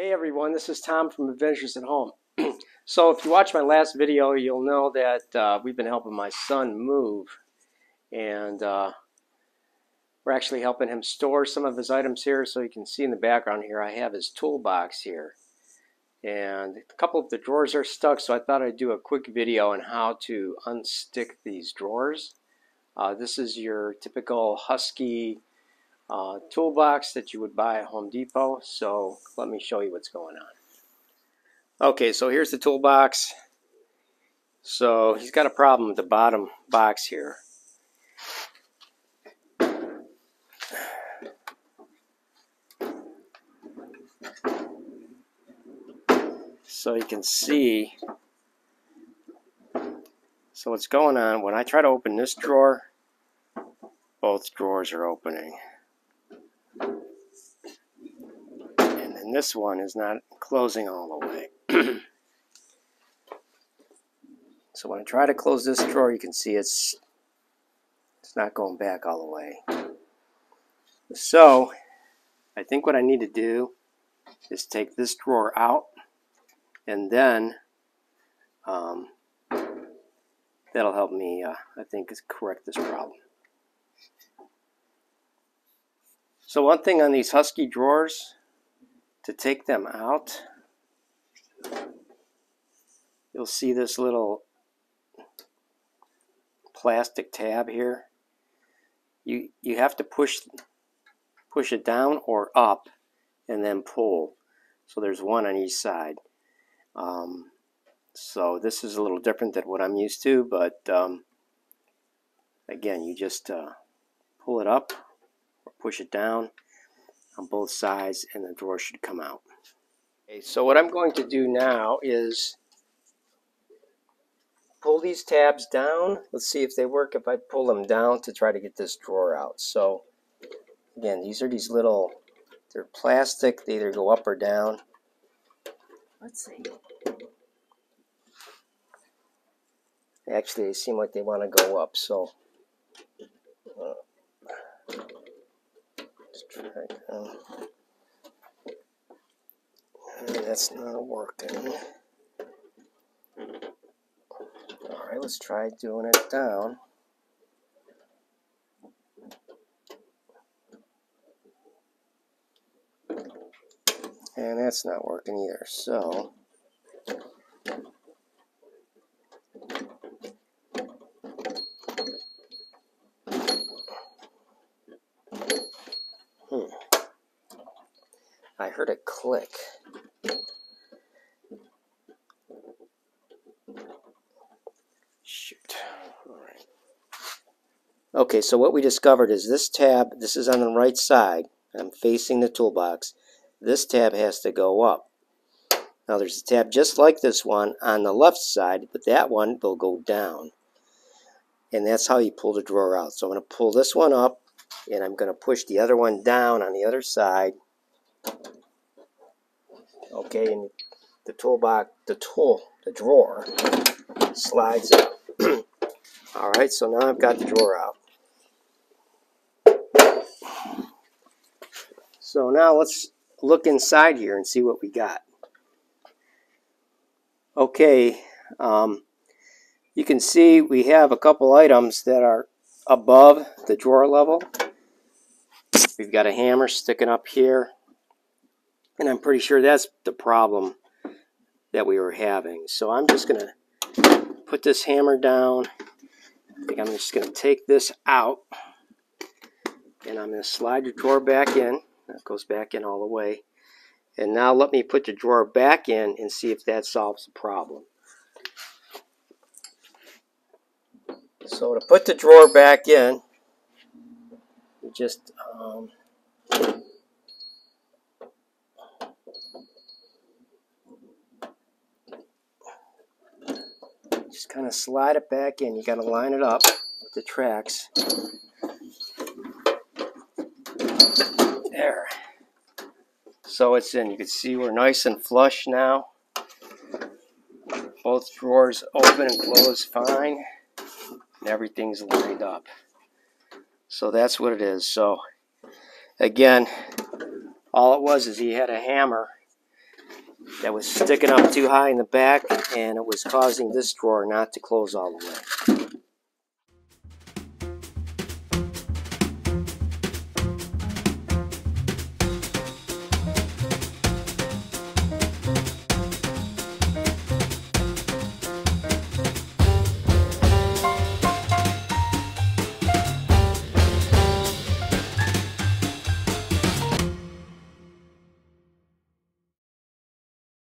Hey everyone, this is Tom from Adventures at Home. So if you watched my last video, you'll know that we've been helping my son move, and we're actually helping him store some of his items here. So you can see in the background here I have his toolbox here, and a couple of the drawers are stuck, so I thought I'd do a quick video on how to unstick these drawers. This is your typical Husky toolbox that you would buy at Home Depot, so let me show you what's going on. Okay, so here's the toolbox. So he's got a problem with the bottom box here. So you can see, so what's going on, when I try to open this drawer, both drawers are opening. And then this one is not closing all the way. So when I try to close this drawer, you can see it's not going back all the way. So I think what I need to do is take this drawer out, and then that'll help me, I think, correct this problem. So one thing on these Husky drawers, to take them out, you'll see this little plastic tab here. You have to push it down or up and then pull. So there's one on each side. So this is a little different than what I'm used to, but again, you just pull it up or push it down on both sides and the drawer should come out. Okay, so what I'm going to do now is pull these tabs down. Let's see if they work if I pull them down to try to get this drawer out. So again, these are these little, they're plastic, they either go up or down. Let's see. Actually, they seem like they want to go up, so let's try it. That's not working. Alright, let's try doing it down. And that's not working either, so I heard it click. Shoot. Alright. Okay, so what we discovered is this tab, this is on the right side. I'm facing the toolbox. This tab has to go up. Now there's a tab just like this one on the left side, but that one will go down. And that's how you pull the drawer out. So I'm going to pull this one up, and I'm going to push the other one down on the other side. Okay, and the toolbox, the drawer slides up. Alright, so now I've got the drawer out. So now let's look inside here and see what we got. Okay, you can see we have a couple items that are above the drawer level. We've got a hammer sticking up here, and I'm pretty sure that's the problem that we were having. So I'm just going to put this hammer down. I think I'm just going to take this out, and I'm going to slide the drawer back in. That goes back in all the way. And now let me put the drawer back in and see if that solves the problem. So to put the drawer back in, you just kind of slide it back in. You got to line it up with the tracks. There. So it's in. You can see we're nice and flush now. Both drawers open and close fine. And everything's lined up. So that's what it is. So again, all it was is he had a hammer that was sticking up too high in the back, and it was causing this drawer not to close all the way.